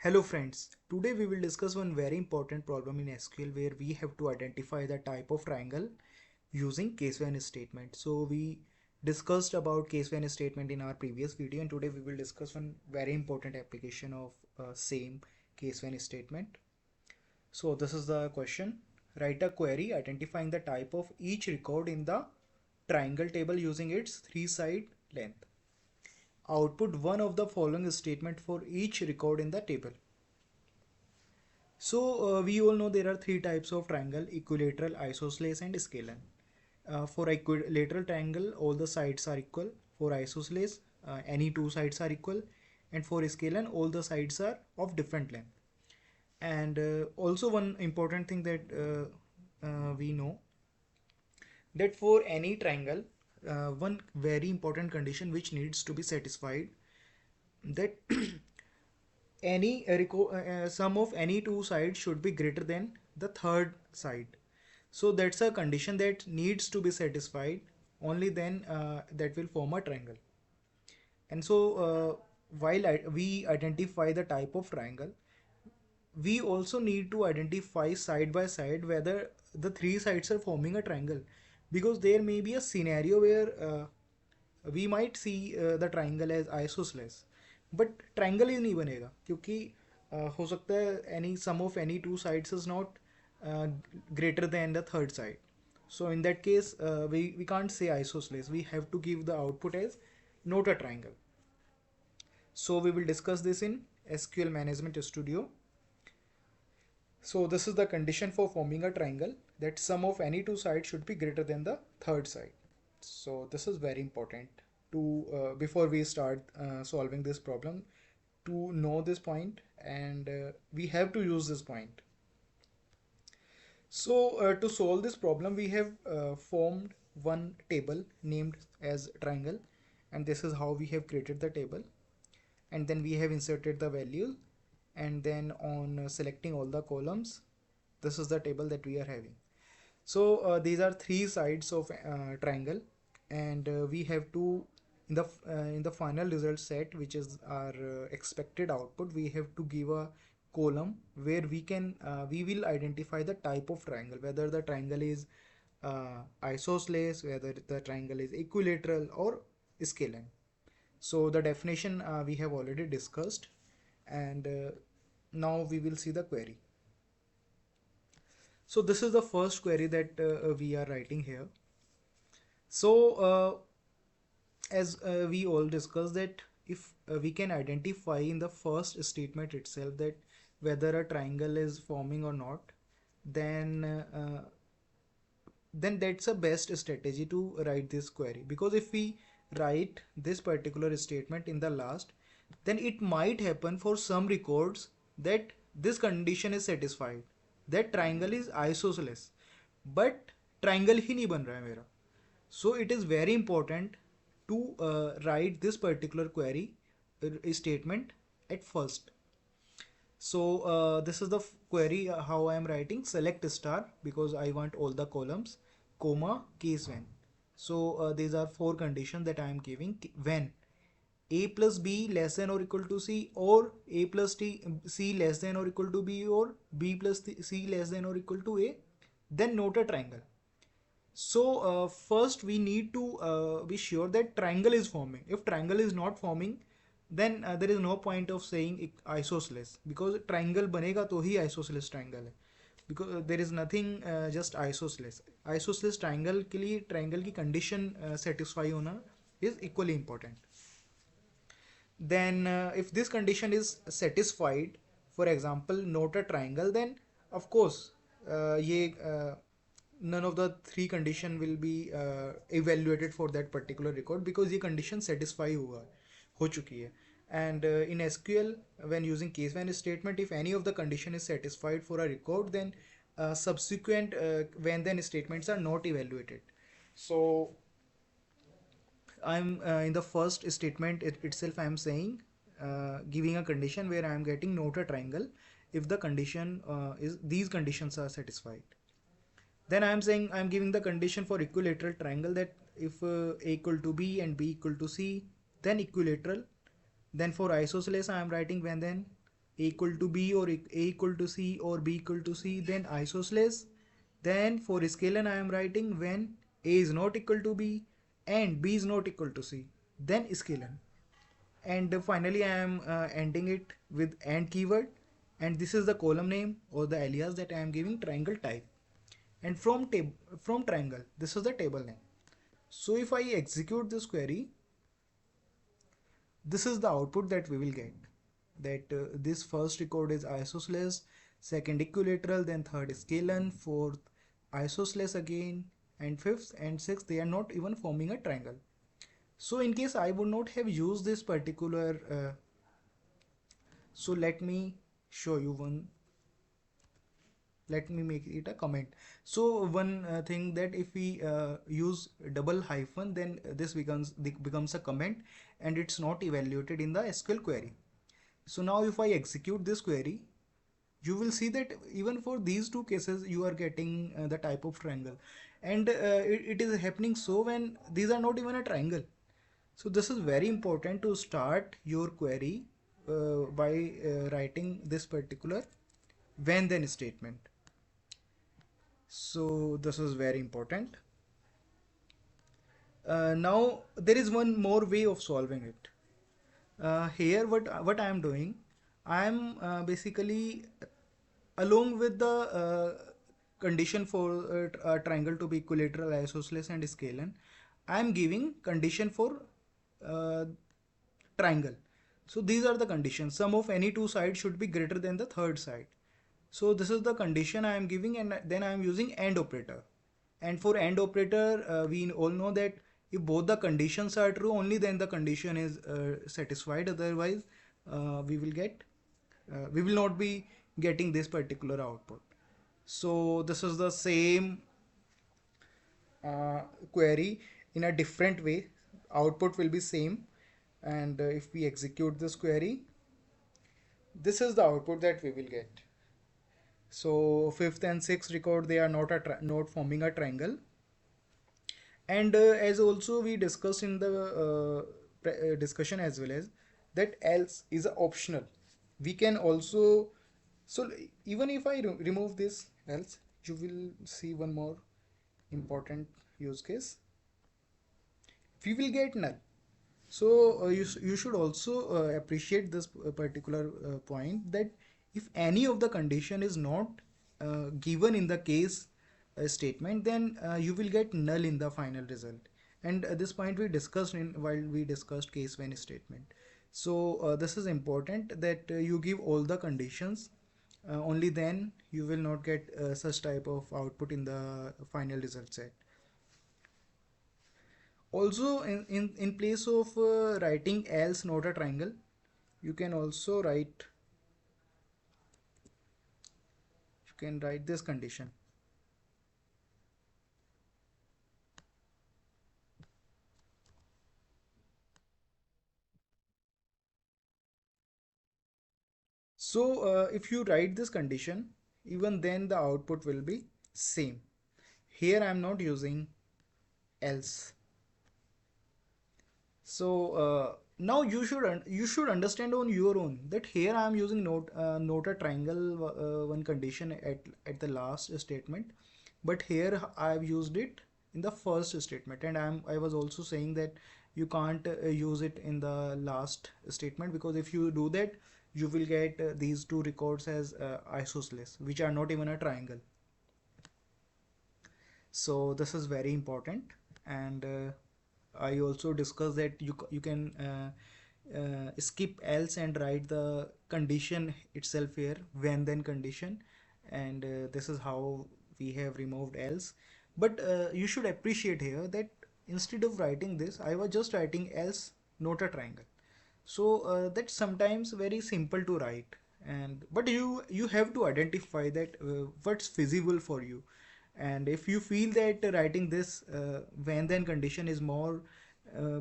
Hello friends, today we will discuss one very important problem in SQL where we have to identify the type of triangle using case-when statement. So we discussed about case-when statement in our previous video, and today we will discuss one very important application of same case-when statement. So this is the question. Write a query identifying the type of each record in the triangle table using its three-side length. Output one of the following statement for each record in the table. So we all know there are three types of triangle: equilateral, isosceles, and scalene. For equilateral triangle, all the sides are equal. For isosceles, any two sides are equal, and for scalene, all the sides are of different length. And also one important thing that we know that for any triangle, one very important condition which needs to be satisfied, that any sum of any two sides should be greater than the third side. So that's a condition that needs to be satisfied. Only then that will form a triangle. And so while we identify the type of triangle, we also need to identify side by side whether the three sides are forming a triangle, because there may be a scenario where we might see the triangle as isosceles, but triangle ही नहीं बनेगा क्योंकि हो सकता है any sum of any two sides is not greater than the third side. So in that case we can't say isosceles. We have to give the output as not a triangle. So we will discuss this in SQL Management Studio. So this is the condition for forming a triangle, that sum of any two sides should be greater than the third side. So this is very important to before we start solving this problem, to know this point, and we have to use this point. So to solve this problem, we have formed one table named as triangle, and this is how we have created the table. And then we have inserted the value, and then on selecting all the columns, this is the table that we are having. So these are three sides of triangle, and we have to in the final result set, which is our expected output, we have to give a column where we will identify the type of triangle, whether the triangle is isosceles, whether the triangle is equilateral or scalene. So the definition we have already discussed, and now we will see the query. So this is the first query that we are writing here. So as we all discussed, that if we can identify in the first statement itself that whether a triangle is forming or not, then that's a best strategy to write this query. Because if we write this particular statement in the last, then it might happen for some records that this condition is satisfied, that triangle is isosceles, but triangle ही नहीं बन रहा है मेरा. So it is very important to write this particular query statement at first. So this is the query how I am writing: select star, because I want all the columns, comma, case when. So these are four conditions that I am giving. When a plus b less than or equal to c, or a plus c less than or equal to b, or b plus c less than or equal to a, then note a triangle. So first we need to be sure that triangle is forming. If triangle is not forming, then there is no point of saying isosceles, because triangle बनेगा तो ही isosceles triangle है, because there is nothing just isosceles. Isosceles triangle के लिए triangle की condition satisfy होना is equally important. Then if this condition is satisfied, for example note a triangle, then of course none of the three condition will be evaluated for that particular record, because ये condition satisfy हो चुकी है. And in SQL, when using case when statement, if any of the condition is satisfied for a record, then subsequent when then statements are not evaluated. So I'm in the first statement itself I am saying giving a condition where I am getting note a triangle if the condition is these conditions are satisfied. Then I am saying I am giving the condition for equilateral triangle, that if a equal to b and b equal to c, then equilateral. Then for isosceles I am writing when then A equal to B or A equal to C or B equal to C, then isosceles. Then for Scalene I am writing when A is not equal to B and B is not equal to C, then Scalene. And finally I am ending it with AND keyword, and this is the column name or the alias that I am giving triangle type. And from triangle, this is the table name. So if I execute this query, this is the output that we will get, that this first record is isosceles, second equilateral, then third Scalene, fourth isosceles again, and fifth and sixth they are not even forming a triangle. So in case I would not have used this particular so let me show you one, let me make it a comment. So one thing, that if we use double hyphen, then this becomes a comment and it's not evaluated in the SQL query. So now if I execute this query, you will see that even for these two cases you are getting the type of triangle, and it is happening so when these are not even a triangle. So this is very important to start your query by writing this particular when then statement. So this is very important. Now there is one more way of solving it. Here what I am doing, I am basically, along with the condition for a triangle to be equilateral, isosceles and scalene, I am giving condition for uh, triangle. So these are the conditions: sum of any two sides should be greater than the third side. So this is the condition I am giving, and then I am using AND operator. And for AND operator, we all know that if both the conditions are true, only then the condition is satisfied. Otherwise, we will not be getting this particular output. So this is the same query in a different way. Output will be same, and if we execute this query, this is the output that we will get. So fifth and sixth record, they are not forming a triangle. And as also we discussed in the discussion as well, as that else is optional. We can also, so even if I remove this else, you will see one more important use case. We will get null. So you should also appreciate this particular point, that if any of the condition is not given in the case statement, then you will get null in the final result. And this point we discussed in while we discussed case when statement. So this is important, that you give all the conditions, only then you will not get such type of output in the final result set. Also, in place of writing else not a triangle, you can also write, you can write this condition. So if you write this condition, even then the output will be same. Here I am not using else. So now you should understand on your own that here I am using not a triangle one condition at the last statement, but here I have used it in the first statement, and I was also saying that you can't use it in the last statement, because if you do that, you will get these two records as isosceles, which are not even a triangle. So this is very important. And I also discussed that you can skip else and write the condition itself here, when then condition, and this is how we have removed else. But you should appreciate here that instead of writing this, I was just writing else not a triangle. So that's sometimes very simple to write, and but you have to identify that what's feasible for you. And if you feel that writing this when then condition is more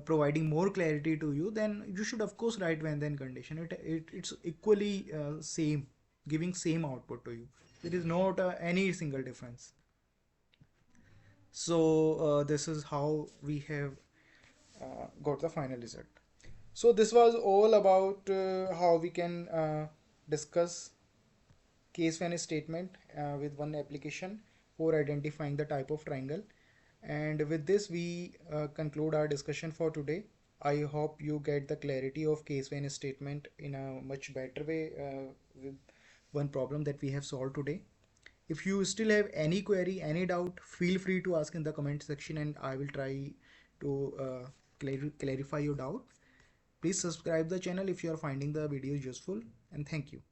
providing more clarity to you, then you should of course write when then condition. It's equally same, giving same output to you. There is not any single difference. So this is how we have got the final result. So this was all about how we can discuss case when statement with one application for identifying the type of triangle. And with this we conclude our discussion for today. I hope you get the clarity of case when statement in a much better way with one problem that we have solved today. If you still have any query, any doubt, feel free to ask in the comment section and I will try to clarify your doubt. Please subscribe the channel if you are finding the video useful, and thank you.